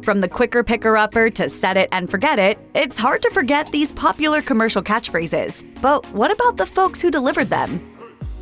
From the Quaker picker-upper to set it and forget it, it's hard to forget these popular commercial catchphrases. But what about the folks who delivered them?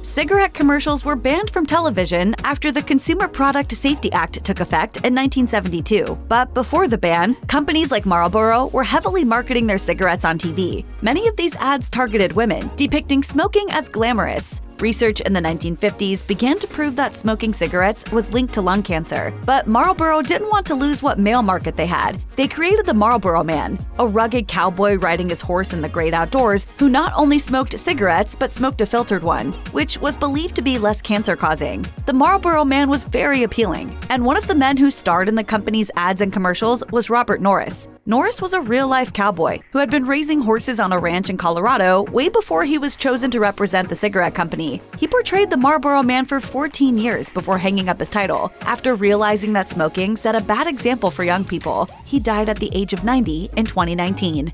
Cigarette commercials were banned from television after the Consumer Product Safety Act took effect in 1972. But before the ban, companies like Marlboro were heavily marketing their cigarettes on TV. Many of these ads targeted women, depicting smoking as glamorous. Research in the 1950s began to prove that smoking cigarettes was linked to lung cancer. But Marlboro didn't want to lose what male market they had. They created the Marlboro Man, a rugged cowboy riding his horse in the great outdoors who not only smoked cigarettes but smoked a filtered one, which was believed to be less cancer-causing. The Marlboro Man was very appealing, and one of the men who starred in the company's ads and commercials was Robert Norris. Norris was a real-life cowboy who had been raising horses on a ranch in Colorado way before he was chosen to represent the cigarette company. He portrayed the Marlboro Man for 14 years before hanging up his title. After realizing that smoking set a bad example for young people, he died at the age of 90 in 2019.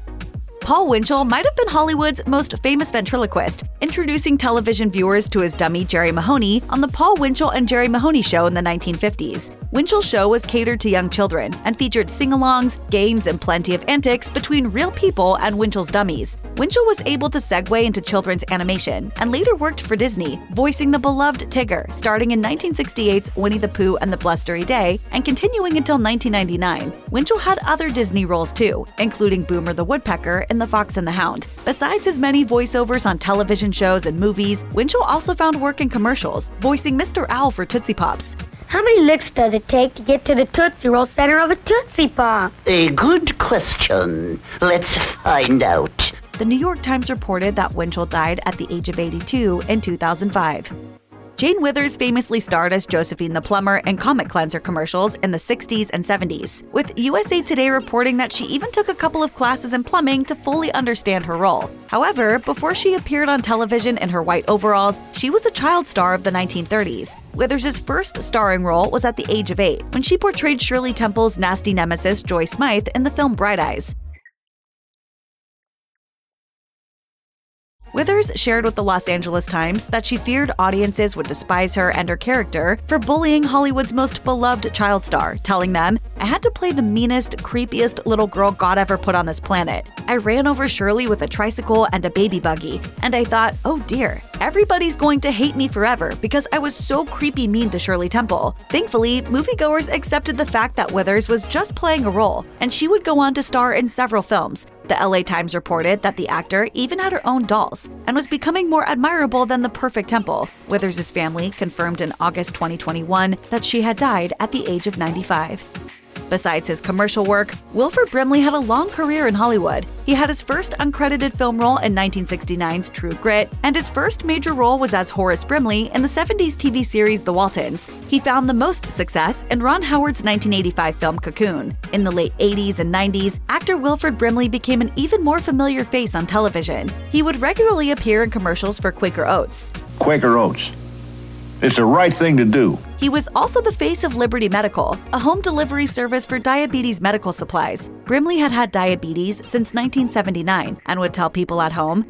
Paul Winchell might have been Hollywood's most famous ventriloquist, introducing television viewers to his dummy Jerry Mahoney on the Paul Winchell and Jerry Mahoney Show in the 1950s. Winchell's show was catered to young children and featured sing-alongs, games, and plenty of antics between real people and Winchell's dummies. Winchell was able to segue into children's animation and later worked for Disney, voicing the beloved Tigger, starting in 1968's Winnie the Pooh and the Blustery Day and continuing until 1999. Winchell had other Disney roles too, including Boomer the Woodpecker in The Fox and the Hound. Besides his many voiceovers on television shows and movies, Winchell also found work in commercials, voicing Mr. Owl for Tootsie Pops. How many licks does it take to get to the Tootsie Roll center of a Tootsie Pop? A good question. Let's find out. The New York Times reported that Winchell died at the age of 82 in 2005. Jane Withers famously starred as Josephine the Plumber in Comet Cleanser commercials in the 60s and 70s, with USA Today reporting that she even took a couple of classes in plumbing to fully understand her role. However, before she appeared on television in her white overalls, she was a child star of the 1930s. Withers' first starring role was at the age of 8, when she portrayed Shirley Temple's nasty nemesis Joy Smythe in the film Bright Eyes. Withers shared with the Los Angeles Times that she feared audiences would despise her and her character for bullying Hollywood's most beloved child star, telling them, "I had to play the meanest, creepiest little girl God ever put on this planet. I ran over Shirley with a tricycle and a baby buggy, and I thought, oh dear, everybody's going to hate me forever because I was so creepy mean to Shirley Temple." Thankfully, moviegoers accepted the fact that Withers was just playing a role, and she would go on to star in several films. The LA Times reported that the actor even had her own dolls and was becoming more admirable than the perfect Temple. Withers' family confirmed in August 2021 that she had died at the age of 95. Besides his commercial work, Wilford Brimley had a long career in Hollywood. He had his first uncredited film role in 1969's True Grit, and his first major role was as Horace Brimley in the 70s TV series The Waltons. He found the most success in Ron Howard's 1985 film Cocoon. In the late 80s and 90s, actor Wilford Brimley became an even more familiar face on television. He would regularly appear in commercials for Quaker Oats. Quaker Oats. It's the right thing to do. He was also the face of Liberty Medical, a home delivery service for diabetes medical supplies. Brimley had had diabetes since 1979 and would tell people at home,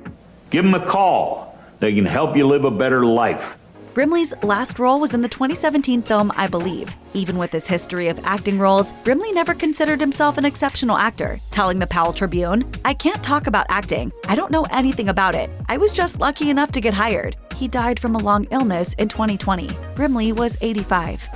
"Give them a call. They can help you live a better life." Brimley's last role was in the 2017 film I Believe. Even with his history of acting roles, Brimley never considered himself an exceptional actor, telling the Powell Tribune, "I can't talk about acting. I don't know anything about it. I was just lucky enough to get hired." He died from a long illness in 2020. Brimley was 85.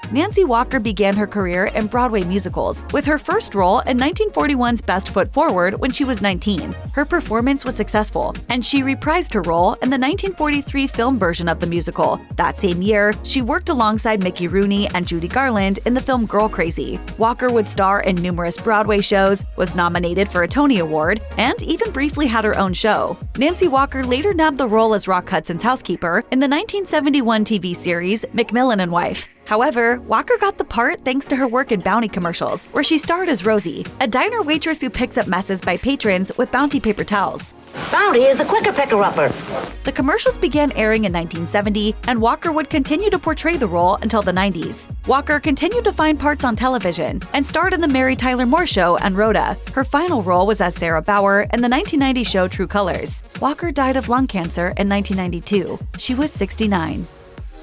Nancy Walker began her career in Broadway musicals, with her first role in 1941's Best Foot Forward when she was 19. Her performance was successful, and she reprised her role in the 1943 film version of the musical. That same year, she worked alongside Mickey Rooney and Judy Garland in the film Girl Crazy. Walker would star in numerous Broadway shows, was nominated for a Tony Award, and even briefly had her own show. Nancy Walker later nabbed the role as Rock Hudson's housekeeper in the 1971 TV series Macmillan and Wife. However, Walker got the part thanks to her work in Bounty commercials, where she starred as Rosie, a diner waitress who picks up messes by patrons with Bounty paper towels. Bounty is the Quaker picker-upper. The commercials began airing in 1970, and Walker would continue to portray the role until the 90s. Walker continued to find parts on television and starred in The Mary Tyler Moore Show and Rhoda. Her final role was as Sarah Bauer in the 1990 show True Colors. Walker died of lung cancer in 1992. She was 69.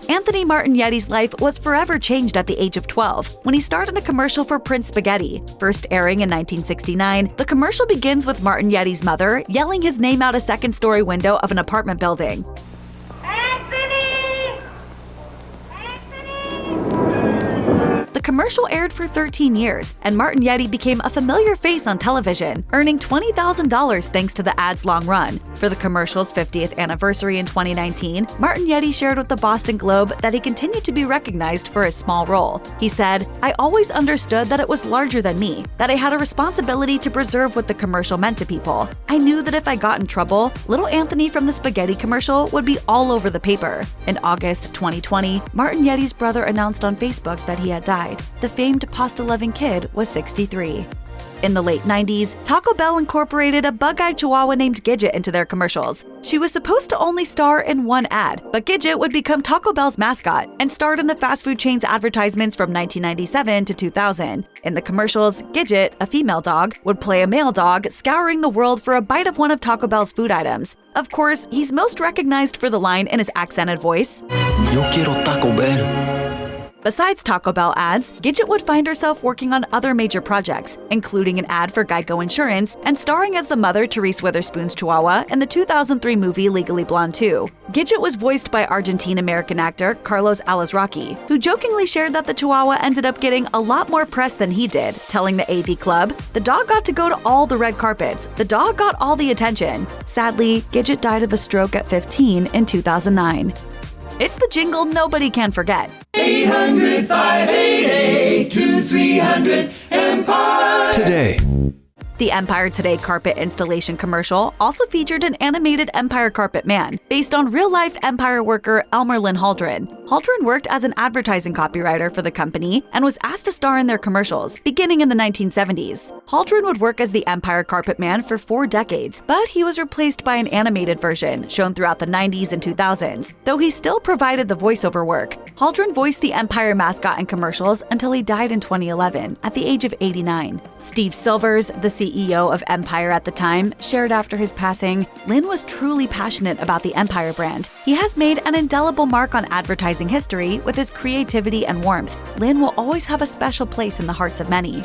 Anthony Martignetti's life was forever changed at the age of 12 when he starred in a commercial for Prince Spaghetti. First airing in 1969, the commercial begins with Martignetti's mother yelling his name out a second-story window of an apartment building. The commercial aired for 13 years, and Martignetti became a familiar face on television, earning $20,000 thanks to the ad's long run. For the commercial's 50th anniversary in 2019, Martignetti shared with the Boston Globe that he continued to be recognized for his small role. He said, "I always understood that it was larger than me, that I had a responsibility to preserve what the commercial meant to people. I knew that if I got in trouble, little Anthony from the spaghetti commercial would be all over the paper." In August 2020, Martignetti's brother announced on Facebook that he had died. The famed pasta-loving kid was 63. In the late 90s, Taco Bell incorporated a bug-eyed chihuahua named Gidget into their commercials. She was supposed to only star in one ad, but Gidget would become Taco Bell's mascot and starred in the fast food chain's advertisements from 1997 to 2000. In the commercials, Gidget, a female dog, would play a male dog scouring the world for a bite of one of Taco Bell's food items. Of course, he's most recognized for the line in his accented voice. Yo quiero Taco Bell. Besides Taco Bell ads, Gidget would find herself working on other major projects, including an ad for Geico Insurance and starring as the mother to Reese Witherspoon's Chihuahua in the 2003 movie Legally Blonde 2. Gidget was voiced by Argentine-American actor Carlos Alazraqui, who jokingly shared that the Chihuahua ended up getting a lot more press than he did, telling the AV Club, "The dog got to go to all the red carpets. The dog got all the attention." Sadly, Gidget died of a stroke at 15 in 2009. It's the jingle nobody can forget. 800-588-2300 Today. The Empire Today carpet installation commercial also featured an animated Empire Carpet Man, based on real-life Empire worker Elmer Hauldren. Hauldren worked as an advertising copywriter for the company and was asked to star in their commercials, beginning in the 1970s. Hauldren would work as the Empire Carpet Man for 4 decades, but he was replaced by an animated version, shown throughout the 90s and 2000s, though he still provided the voiceover work. Hauldren voiced the Empire mascot in commercials until he died in 2011, at the age of 89. Steve Silvers, the CEO of Empire at the time, shared after his passing, "Lynn was truly passionate about the Empire brand. He has made an indelible mark on advertising history with his creativity and warmth. Lynn will always have a special place in the hearts of many."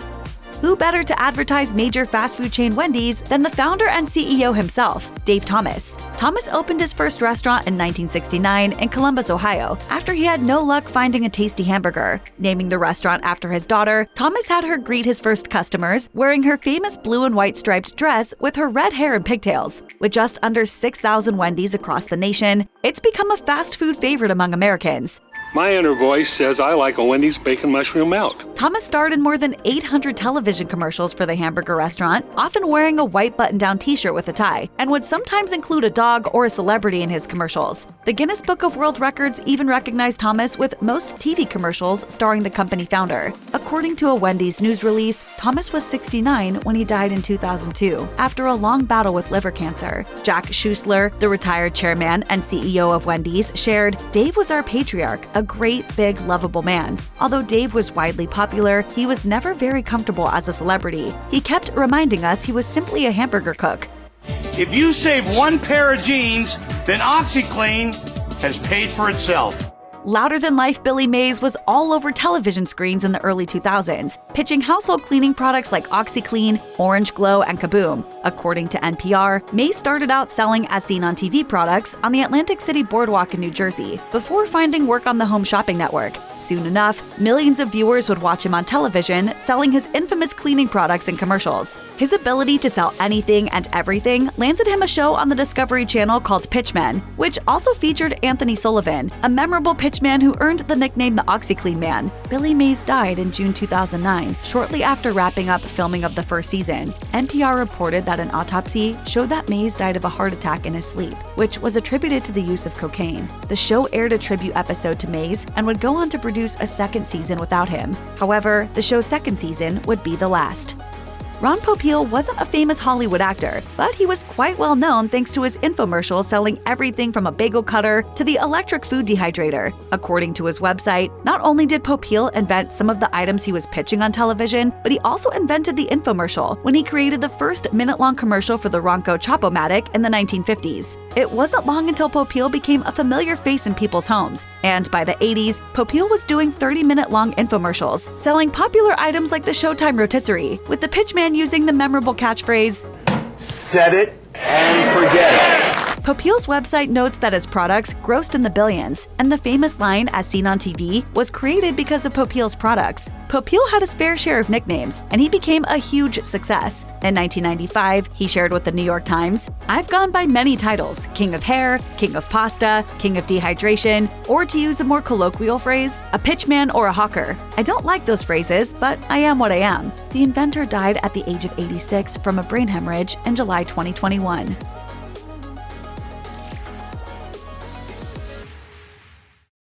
Who better to advertise major fast food chain Wendy's than the founder and CEO himself, Dave Thomas? Thomas opened his first restaurant in 1969 in Columbus, Ohio, after he had no luck finding a tasty hamburger. Naming the restaurant after his daughter, Thomas had her greet his first customers wearing her famous blue and white striped dress with her red hair and pigtails. With just under 6,000 Wendy's across the nation, it's become a fast food favorite among Americans. My inner voice says I like a Wendy's bacon mushroom milk. Thomas starred in more than 800 television commercials for the hamburger restaurant, often wearing a white button-down t-shirt with a tie, and would sometimes include a dog or a celebrity in his commercials. The Guinness Book of World Records even recognized Thomas with most TV commercials starring the company founder. According to a Wendy's news release, Thomas was 69 when he died in 2002, after a long battle with liver cancer. Jack Schuessler, the retired chairman and CEO of Wendy's, shared, "Dave was our patriarch, a great, big, lovable man. Although Dave was widely popular, he was never very comfortable as a celebrity. He kept reminding us he was simply a hamburger cook." If you save one pair of jeans, then OxiClean has paid for itself. Louder-than-life Billy Mays was all over television screens in the early 2000s, pitching household cleaning products like OxiClean, Orange Glow, and Kaboom. According to NPR, Mays started out selling as seen on TV products on the Atlantic City Boardwalk in New Jersey, before finding work on the Home Shopping Network. Soon enough, millions of viewers would watch him on television, selling his infamous cleaning products and commercials. His ability to sell anything and everything landed him a show on the Discovery Channel called Pitchman, which also featured Anthony Sullivan, a memorable pitchman who earned the nickname the OxiClean Man. Billy Mays died in June 2009, shortly after wrapping up filming of the first season. NPR reported that an autopsy showed that Mays died of a heart attack in his sleep, which was attributed to the use of cocaine. The show aired a tribute episode to Mays and would go on to produce a second season without him. However, the show's second season would be the last. Ron Popeil wasn't a famous Hollywood actor, but he was quite well known thanks to his infomercial selling everything from a bagel cutter to the electric food dehydrator. According to his website, not only did Popeil invent some of the items he was pitching on television, but he also invented the infomercial when he created the first minute-long commercial for the Ronco Chop-O-Matic in the 1950s. It wasn't long until Popeil became a familiar face in people's homes, and by the 80s, Popeil was doing 30-minute-long infomercials, selling popular items like the Showtime rotisserie, with the pitchman using the memorable catchphrase, "Set it and forget it." Popeil's website notes that his products grossed in the billions, and the famous line, as seen on TV, was created because of Popeil's products. Popeil had his fair share of nicknames, and he became a huge success. In 1995, he shared with the New York Times, "I've gone by many titles: King of Hair, King of Pasta, King of Dehydration, or to use a more colloquial phrase, a pitchman or a hawker. I don't like those phrases, but I am what I am." The inventor died at the age of 86 from a brain hemorrhage in July 2021.